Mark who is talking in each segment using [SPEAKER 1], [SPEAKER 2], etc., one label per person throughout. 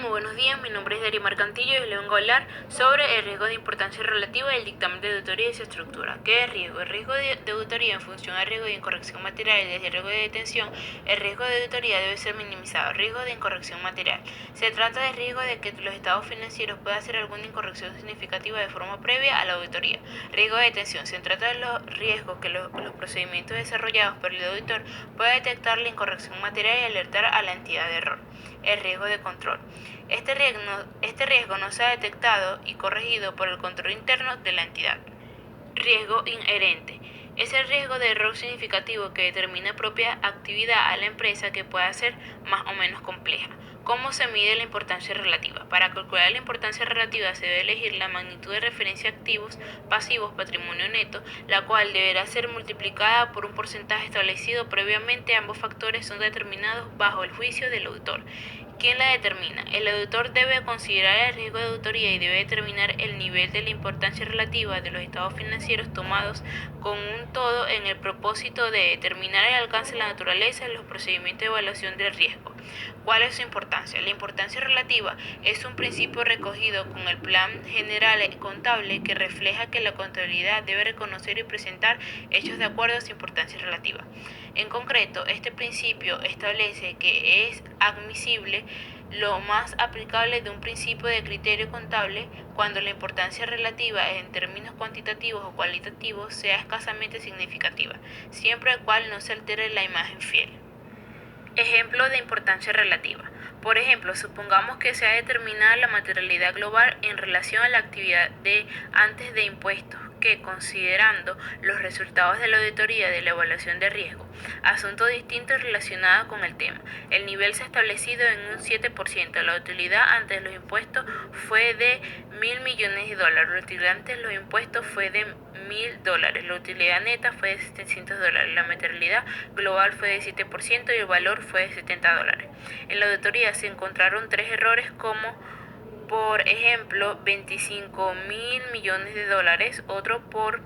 [SPEAKER 1] muy buenos días. Mi nombre es Darimar Cantillo y les vengo a hablar sobre el riesgo de importancia relativa del dictamen de auditoría y su estructura. ¿Qué es riesgo? El riesgo de auditoría en función al riesgo de incorrección material y del riesgo de detención. El riesgo de auditoría debe ser minimizado. Riesgo de incorrección material. Se trata del riesgo de que los estados financieros puedan hacer alguna incorrección significativa de forma previa a la auditoría. Riesgo de detención. Se trata de los riesgos que los procedimientos desarrollados por el auditor pueda detectar la incorrección material y alertar a la entidad de error. El riesgo de control. Este riesgo no se ha detectado y corregido por el control interno de la entidad. Riesgo inherente. Es el riesgo de error significativo que determina propia actividad a la empresa que pueda ser más o menos compleja. ¿Cómo se mide la importancia relativa? Para calcular la importancia relativa se debe elegir la magnitud de referencia activos, pasivos, patrimonio neto, la cual deberá ser multiplicada por un porcentaje establecido previamente. Ambos factores son determinados bajo el juicio del auditor. ¿Quién la determina? El auditor debe considerar el riesgo de auditoría y debe determinar el nivel de la importancia relativa de los estados financieros tomados con un todo en el propósito de determinar el alcance, la naturaleza y los procedimientos de evaluación del riesgo. ¿Cuál es su importancia? La importancia relativa es un principio recogido con el Plan General Contable que refleja que la contabilidad debe reconocer y presentar hechos de acuerdo a su importancia relativa. En concreto, este principio establece que es admisible lo más aplicable de un principio de criterio contable cuando la importancia relativa en términos cuantitativos o cualitativos sea escasamente significativa, siempre al cual no se altere la imagen fiel. Ejemplo de importancia relativa. Por ejemplo, supongamos que se ha determinado la materialidad global en relación a la actividad de antes de impuestos, que, considerando los resultados de la auditoría de la evaluación de riesgo, asunto distinto relacionado con el tema, el nivel se ha establecido en un 7%, la utilidad antes de los impuestos fue de $1.000 millones, la utilidad antes de los impuestos fue de $1.000, la utilidad neta fue de $700, la materialidad global fue de 7% y el valor fue de $70. En la auditoría se encontraron tres errores como, por ejemplo, $25.000 millones, otro por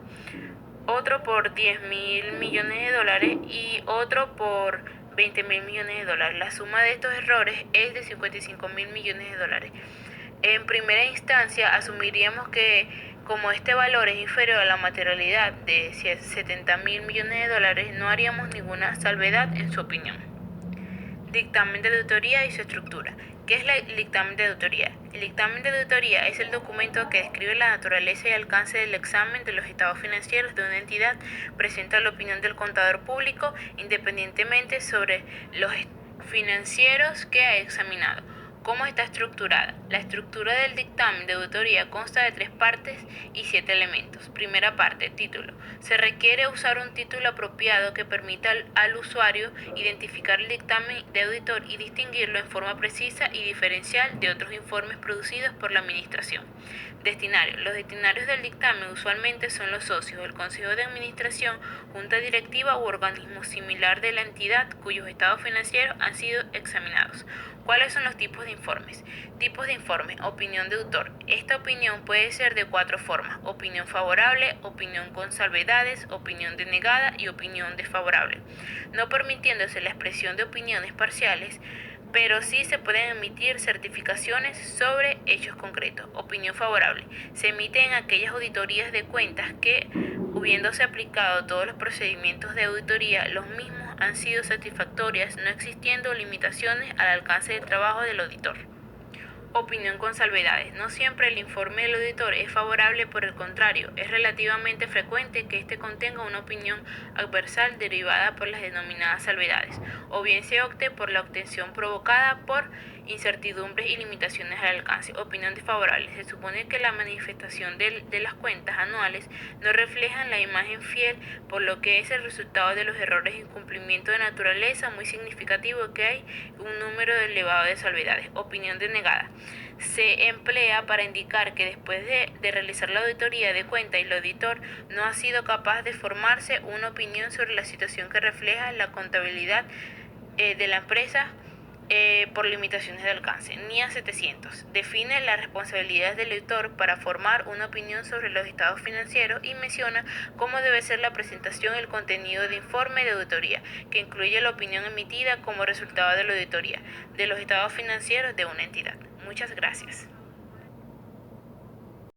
[SPEAKER 1] $10.000 millones y otro por $20.000 millones. La suma de estos errores es de $55.000 millones. En primera instancia, asumiríamos que como este valor es inferior a la materialidad de $70.000 millones, no haríamos ninguna salvedad en su opinión. Dictamen de auditoría y su estructura. ¿Qué es el dictamen de auditoría? El dictamen de auditoría es el documento que describe la naturaleza y alcance del examen de los estados financieros de una entidad, presenta la opinión del contador público independientemente sobre los financieros que ha examinado. ¿Cómo está estructurada? La estructura del dictamen de auditoría consta de 3 partes y 7 elementos. Primera parte, título. Se requiere usar un título apropiado que permita al usuario identificar el dictamen de auditor y distinguirlo en forma precisa y diferencial de otros informes producidos por la administración. Destinarios. Los destinarios del dictamen usualmente son los socios, el consejo de administración, junta directiva u organismo similar de la entidad cuyos estados financieros han sido examinados. ¿Cuáles son los tipos de informes? Tipos de informe. Opinión de autor. Esta opinión puede ser de 4 formas: opinión favorable, opinión con salvedades, opinión denegada y opinión desfavorable, no permitiéndose la expresión de opiniones parciales, pero sí se pueden emitir certificaciones sobre hechos concretos. Opinión favorable. Se emite en aquellas auditorías de cuentas que, habiéndose aplicado todos los procedimientos de auditoría, los mismos han sido satisfactorias, no existiendo limitaciones al alcance del trabajo del auditor. Opinión con salvedades. No siempre el informe del auditor es favorable, por el contrario, es relativamente frecuente que éste contenga una opinión adversal derivada por las denominadas salvedades, o bien se opte por la obtención provocada por incertidumbres y limitaciones al alcance. Opinión desfavorable. Se supone que la manifestación de las cuentas anuales no reflejan la imagen fiel, por lo que es el resultado de los errores e incumplimiento de naturaleza muy significativo que hay un número elevado de salvedades. Opinión denegada. Se emplea para indicar que después de realizar la auditoría de cuenta y el auditor no ha sido capaz de formarse una opinión sobre la situación que refleja la contabilidad de la empresa por limitaciones de alcance. NIA 700 define las responsabilidades del auditor para formar una opinión sobre los estados financieros y menciona cómo debe ser la presentación y el contenido de informe de auditoría, que incluye la opinión emitida como resultado de la auditoría de los estados financieros de una entidad. Muchas gracias.